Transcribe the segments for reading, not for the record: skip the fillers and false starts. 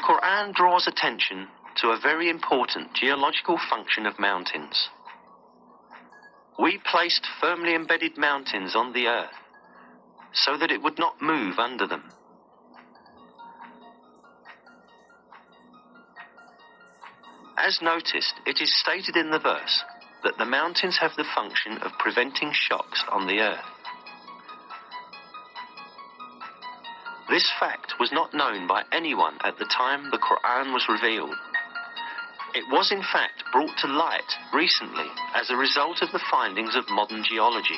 Quran draws attention to a very important geological function of mountains. We placed firmly embedded mountains on the earth so that it would not move under them. As noticed, it is stated in the verse that the mountains have the function of preventing shocks on the earth. This fact was not known by anyone at the time the Quran was revealed. It was in fact brought to light recently as a result of the findings of modern geology.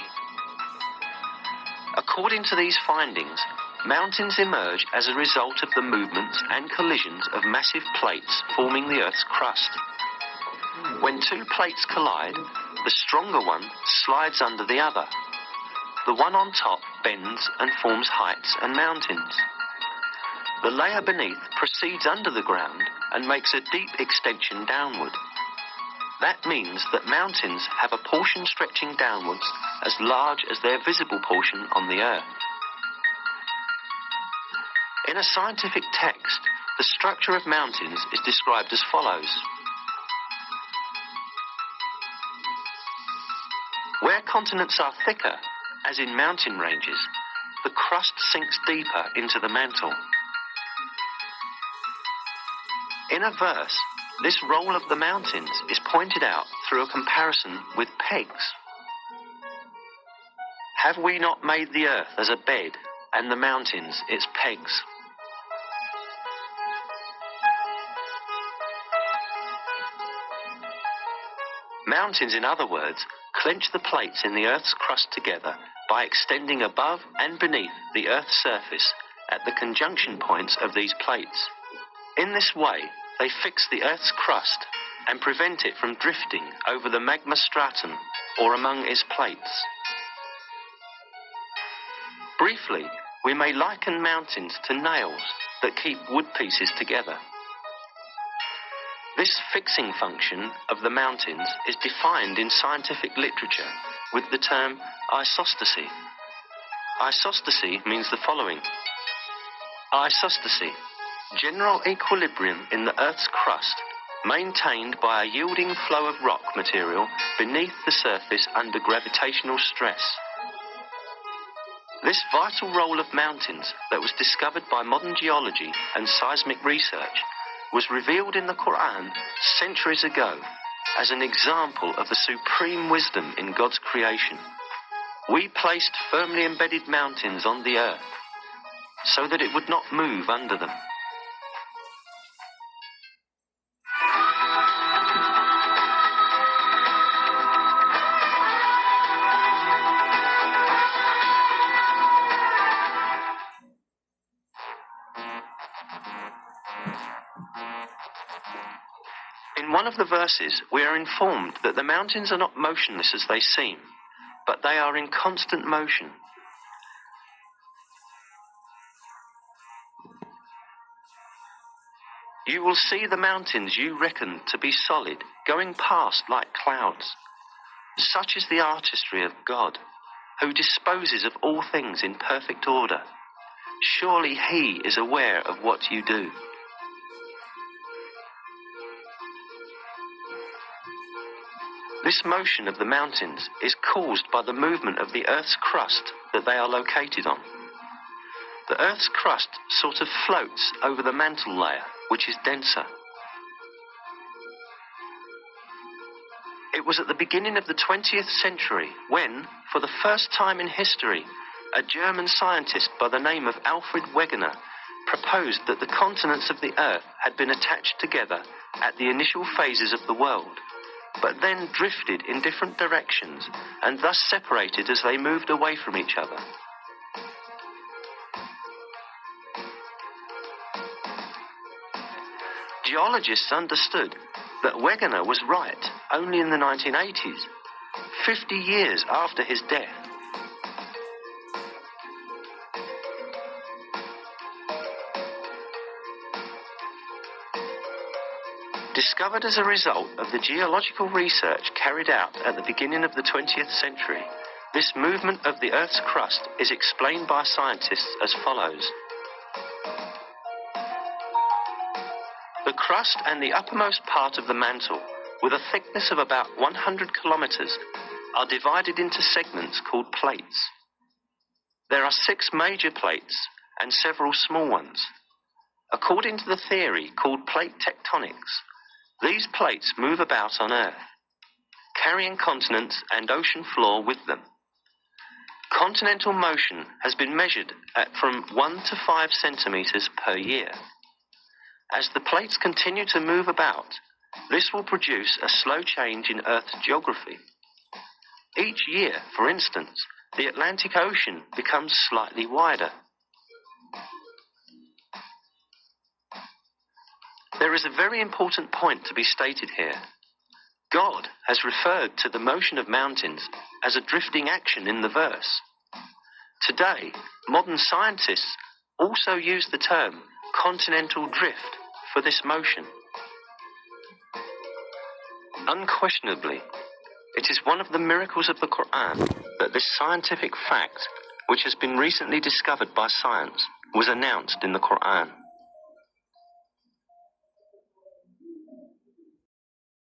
According to these findings, mountains emerge as a result of the movements and collisions of massive plates forming the Earth's crust. When two plates collide, the stronger one slides under the other. The one on top bends and forms heights and mountains. The layer beneath proceeds under the ground and makes a deep extension downward. That means that mountains have a portion stretching downwards as large as their visible portion on the earth. In a scientific text, the structure of mountains is described as follows. Where continents are thicker, as in mountain ranges, the crust sinks deeper into the mantle. In a verse, this role of the mountains is pointed out through a comparison with pegs. Have we not made the earth as a bed, and the mountains its pegs? Mountains, in other words, clench the plates in the Earth's crust together by extending above and beneath the Earth's surface at the conjunction points of these plates. In this way, they fix the Earth's crust and prevent it from drifting over the magma stratum or among its plates. Briefly, we may liken mountains to nails that keep wood pieces together. This fixing function of the mountains is defined in scientific literature with the term isostasy. Isostasy means the following. Isostasy, general equilibrium in the Earth's crust, maintained by a yielding flow of rock material beneath the surface under gravitational stress. This vital role of mountains that was discovered by modern geology and seismic research was revealed in the Quran centuries ago as an example of the supreme wisdom in God's creation. We placed firmly embedded mountains on the earth so that it would not move under them. In one of the verses, we are informed that the mountains are not motionless as they seem, but they are in constant motion. You will see the mountains you reckon to be solid going past like clouds. Such is the artistry of God, who disposes of all things in perfect order. Surely He is aware of what you do. This motion of the mountains is caused by the movement of the Earth's crust that they are located on. The Earth's crust sort of floats over the mantle layer, which is denser. It was at the beginning of the 20th century when, for the first time in history, a German scientist by the name of Alfred Wegener proposed that the continents of the Earth had been attached together at the initial phases of the world, but then drifted in different directions and thus separated as they moved away from each other. Geologists understood that Wegener was right only in the 1980s, 50 years after his death. Discovered as a result of the geological research carried out at the beginning of the 20th century, this movement of the Earth's crust is explained by scientists as follows. The crust and the uppermost part of the mantle, with a thickness of about 100 kilometers, are divided into segments called plates. There are 6 major plates and several small ones. According to the theory called plate tectonics, these plates move about on Earth, carrying continents and ocean floor with them. Continental motion has been measured at from 1 to 5 centimeters per year. As the plates continue to move about, this will produce a slow change in Earth's geography. Each year, for instance, the Atlantic Ocean becomes slightly wider. There is a very important point to be stated here. God has referred to the motion of mountains as a drifting action in the verse. Today, modern scientists also use the term continental drift for this motion. Unquestionably, it is one of the miracles of the Quran that this scientific fact, which has been recently discovered by science, was announced in the Quran.